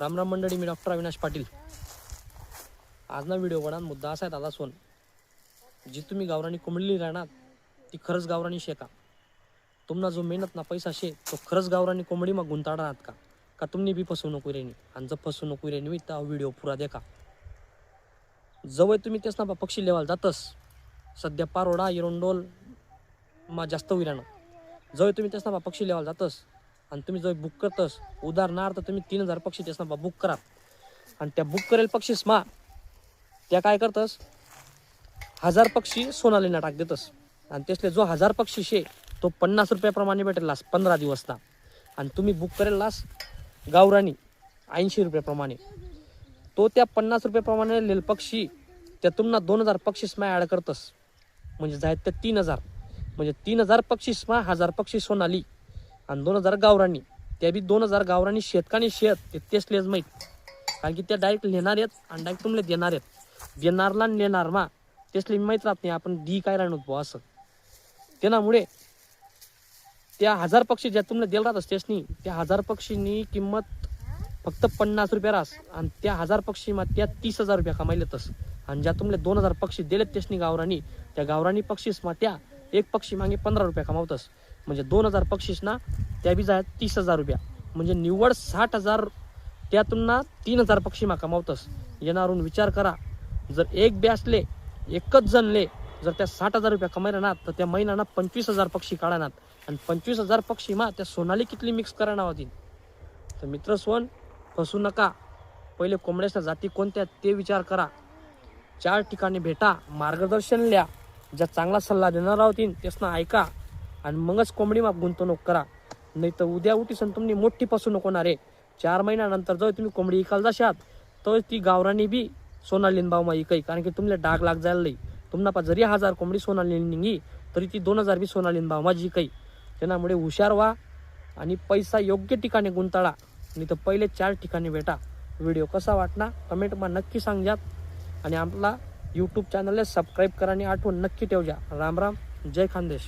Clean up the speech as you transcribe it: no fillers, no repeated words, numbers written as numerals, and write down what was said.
राम राम मंडळी, मी डॉक्टर अविनाश पाटील। आज ना व्हिडिओ बनवून मुद्दा असा आहे दादा सोन, जी तुम्ही गावरानी कोंबडी राहणार ती खरंच गावरानी शे का? तुम्हाला जो मेहनत ना पैसा शे तो खरंच गावरानी कोंबडी मग गुंताडणार का तुम्ही बी फसवणूक रेनी? आणि जर फसवणूक रेनी तर व्हिडिओ पुरा देखा। जवळ तुम्ही तेच ना पक्षी लेवाल जातस, सध्या पारोडा एरंडोल मा जास्त विराणं जवळ तुम्ही तेच ना पक्षी लेवाल जातस आणि तुम्ही जर बुक करतस, उदाहरणार्थ तुम्ही 3000 पक्षी तेच ना बुक करा आणि त्या बुक करेल पक्षीस मा त्या काय करतस 1000 पक्षी सोनालीना टाक देतस आणि त्यासले जो 1000 पक्षी शे तो 50 रुपयाप्रमाणे भेटेलास 15 दिवस ना। आणि तुम्ही बुक करेलास गावरानी 80 रुपयाप्रमाणे, तो त्या 50 रुपयाप्रमाणे लेल पक्षी त्या तुम्हाला 2000 पक्षीस मा ॲड करतस, म्हणजे जायत त्या 3000, म्हणजे 3000 पक्षीस मा 1000 पक्षी सोनाली आणि 2000 गावरानी। त्या बी 2000 गावरानी शेतकानी शेत ते तेसलेच माहीत, कारण की त्या डायरेक्ट लेणार आहेत आणि डायरेक्ट तुमले देणार आहेत। देणारला नेणार मा तेसले माहीत राहत नाही आपण दी काय राहणार बुवा असं। त्यामुळे त्या 1000 पक्षी ज्या तुम्हाला देल राहत त्यासनी त्या 1000 पक्षींनी किंमत फक्त 50 रुपये रास आणि त्या 1000 पक्षी मा त्या 30,000 रुपये कमाईलेतस। आणि ज्या तुम्हाला 2000 पक्षी दिलेत त्यासनी गावरानी, त्या गावरानी पक्षीस मा त्या एक पक्षी मागे 15 रुपये कमावतस, म्हणजे 2000 पक्षीस ना त्या बी जायत 30,000 रुपया, म्हणजे निव्वळ 60,000 त्यातून ना 3000 पक्षी मा कमावतस। येणारून विचार करा, जर एक बॅसले एकच जणले जर त्या 60,000 रुपया कमायला ना तर त्या महिन्याना 25,000 पक्षी काढणार आणि 25,000 पक्षी मा त्या सोनाली कितली मिक्स करणार होती। तर मित्र सोन फसू नका, पहिले कोंबड्याच्या जाती कोणत्या ते विचार करा, 4 ठिकाणी भेटा, मार्गदर्शन लिया, ज्या चांगला सल्ला देणार होतील तेसना ऐका आणि मगच कोंबडी मा गुंतवणूक करा। नाही तर उद्या उठीसन तुम्ही मोठी फसवणूक होणार आहे। 4 महिन्यानंतर जर तुम्ही कोंबडी इकाल जाशात तर ती गावरानी बी सोनालीन भाव मा इकाई, कारण की तुम्हाला डाग लाग जायला नाही। तुम्हाला जरी 1000 कोंबडी सोनालीन निघी तरी ती 2000 बी सोनालीन भाव मा जिकाई। त्यामुळे हुशार व्हा आणि पैसा योग्य ठिकाणी गुंताळा, नाही तर पहिले 4 ठिकाणी भेटा। व्हिडिओ कसा वाटला कमेंट मा नक्की सांगा आणि आपला यूट्यूब चॅनलला सबस्क्राईब करा आणि आठवण नक्की ठेवजा। राम राम, जय खानदेश।